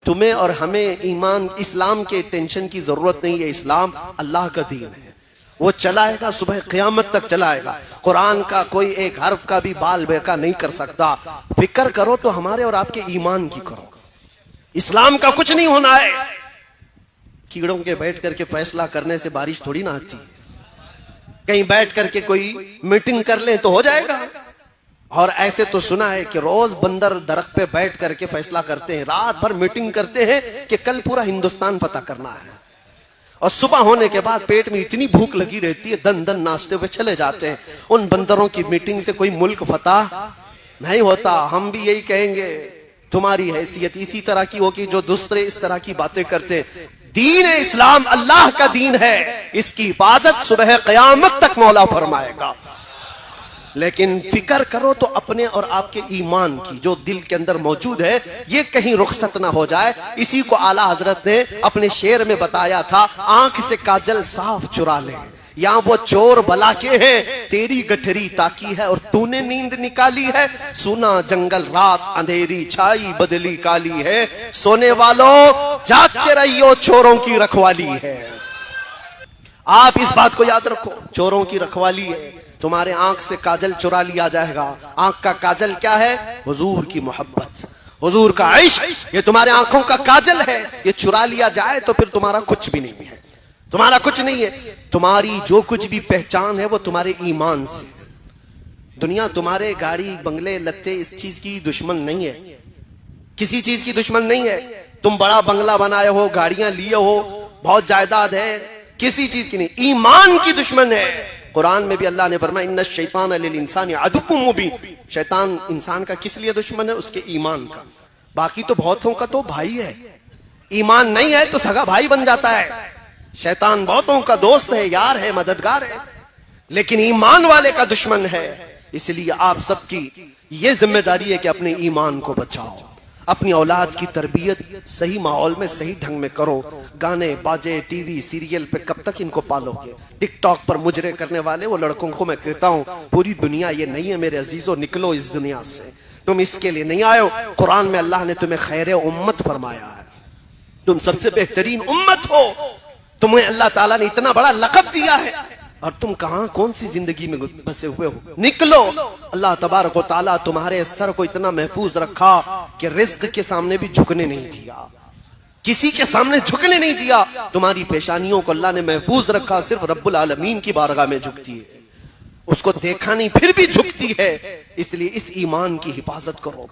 तुम्हें और हमें ईमान इस्लाम के टेंशन की जरूरत नहीं है। इस्लाम अल्लाह का दीन है, वो चलाएगा, सुबह क़यामत तक चलाएगा। कुरान का कोई एक हर्फ का भी बाल बेका नहीं कर सकता। फिक्र करो तो हमारे और आपके ईमान की करो। इस्लाम का कुछ नहीं होना है। कीड़ों के बैठ करके फैसला करने से बारिश थोड़ी ना आती है। कहीं बैठ करके कोई मीटिंग कर ले तो हो जाएगा। और ऐसे तो सुना है कि रोज बंदर दरख्त पे बैठ करके फैसला करते हैं, रात भर मीटिंग करते हैं कि कल पूरा हिंदुस्तान फतह करना है। और सुबह होने के बाद पेट में इतनी भूख लगी रहती है, दन दन नाचते हुए चले जाते हैं। उन बंदरों की मीटिंग से कोई मुल्क फतह नहीं होता। हम भी यही कहेंगे, तुम्हारी हैसियत इसी तरह की होगी जो दूसरे इस तरह की बातें करते हैं। दीन इस्लाम अल्लाह का दीन है, इसकी हिफाजत सुबह क़यामत तक मौला फरमाएगा। लेकिन फिक्र करो तो अपने और आपके ईमान की, जो दिल के अंदर मौजूद है, ये कहीं रुखसत ना हो जाए। इसी को आला हजरत ने अपने शेर में बताया था, आंख से काजल साफ चुरा ले, यहाँ वो चोर बला के हैं, तेरी गठरी ताकी है और तूने नींद निकाली है। सुना जंगल रात अंधेरी छाई बदली काली है, सोने वालों जागते रहियो चोरों की रखवाली है। आप इस बात को याद रखो, चोरों की रखवाली है। तुम्हारे आंख से काजल चुरा लिया जाएगा। आंख का काजल क्या है? हुजूर की मोहब्बत, हुजूर का इश्क, ये तुम्हारे आंखों का काजल है। ये चुरा लिया जाए तो फिर तुम्हारा कुछ भी नहीं है, तुम्हारा कुछ नहीं है। तुम्हारी जो कुछ भी पहचान है वो तुम्हारे ईमान से। दुनिया तुम्हारे गाड़ी बंगले लत्ते इस चीज की दुश्मन नहीं है, किसी चीज की दुश्मन नहीं है। तुम बड़ा बंगला बनाए हो, गाड़ियां लिए हो, बहुत जायदाद है, किसी चीज की नहीं, ईमान की दुश्मन है। कुरान में भी अल्लाह ने फरमाया, इन्ना शैतान लिल इंसानी अदुव्वुम मुबीन। शैतान इंसान का किस लिए दुश्मन है? उसके ईमान का। बाकी तो बहुतों का तो भाई है, ईमान नहीं है तो सगा भाई बन जाता है। शैतान बहुतों का दोस्त है, यार है, मददगार है, लेकिन ईमान वाले का दुश्मन है। इसलिए आप सबकी ये जिम्मेदारी है कि अपने ईमान को बचाओ, अपनी औलाद की तरबियत सही माहौल में सही ढंग में करो। गाने बाजे टीवी सीरियल पे कब तक इनको पालोगे? टिकटॉक पर मुजरे करने वाले वो लड़कों को मैं कहता हूं, पूरी दुनिया ये नहीं है मेरे अजीजों, निकलो इस दुनिया से। तुम इसके लिए नहीं आए हो। कुरान में अल्लाह ने तुम्हें खैर उम्मत फरमाया है, तुम सबसे बेहतरीन उम्मत हो। तुम्हें अल्लाह ताला ने इतना बड़ा लक़ब दिया है और तुम कहां कौन सी जिंदगी में बसे हुए हो? निकलो। अल्लाह तबारक व तआला तुम्हारे सर को इतना महफूज रखा कि रिज़्क़ के सामने भी झुकने नहीं दिया, किसी के सामने झुकने नहीं दिया। तुम्हारी पेशानियों को अल्लाह ने महफूज रखा, सिर्फ रब्बुल आलमीन की बारगाह में झुकती है, उसको देखा नहीं फिर भी झुकती है। इसलिए इस ईमान की हिफाजत करो।